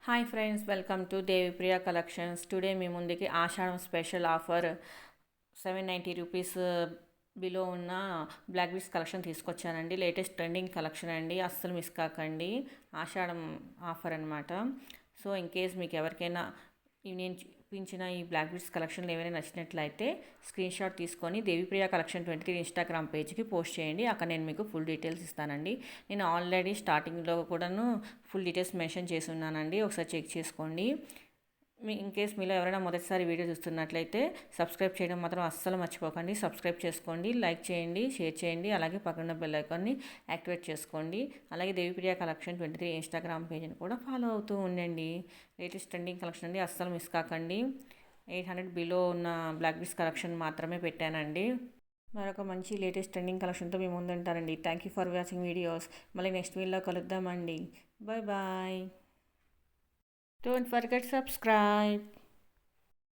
Hi friends, welcome to Devipriya collections. Today మీ ముందుకి Ashadham special offer 790 rupees below ఉన్న black beads collection తీసుకొచ్చానండి. Latest trending collection అండి, అస్సలు మిస్ కాకండి. ఆషాఢం ఆఫర్ అనమాట. సో ఇన్ కేస్ మీకు ఎవరికైనా నేను చూపించిన ఈ బ్లాక్ బీడ్స్ కలెక్షన్లు ఏమైనా నచ్చినట్లయితే స్క్రీన్ షాట్ తీసుకొని దేవిప్రియ కలెక్షన్ 23 ఇన్స్టాగ్రామ్ పేజ్కి పోస్ట్ చేయండి. అక్కడ నేను మీకు ఫుల్ డీటెయిల్స్ ఇస్తానండి. నేను ఆల్రెడీ స్టార్టింగ్లో కూడాను ఫుల్ డీటెయిల్స్ మెన్షన్ చేసి ఉన్నానండి, ఒకసారి చెక్ చేసుకోండి. ఇన్ కేస్ మీలో ఎవరైనా మొదటిసారి వీడియో చూస్తున్నట్లయితే సబ్స్క్రైబ్ చేయడం మాత్రం అస్సలు మర్చిపోకండి. సబ్స్క్రైబ్ చేసుకోండి, లైక్ చేయండి, షేర్ చేయండి, అలాగే పక్కన బెల్ ఐకాన్ని యాక్టివేట్ చేసుకోండి. అలాగే దేవిప్రియ కలెక్షన్ 23 ఇన్స్టాగ్రామ్ పేజ్ని కూడా ఫాలో అవుతూ ఉండండి. లేటెస్ట్ ట్రెండింగ్ కలెక్షన్ అండి, అస్సలు మిస్ కాకండి. 800 బిలో ఉన్న బ్లాక్ బీడ్స్ కలెక్షన్ మాత్రమే పెట్టానండి. మరొక మంచి లేటెస్ట్ ట్రెండింగ్ కలెక్షన్తో మీ ముందు ఉంటానండి. Thank you for watching videos. మళ్ళీ నెక్స్ట్ వీడియోలో కలుద్దామండి. Bye bye. Don't forget subscribe.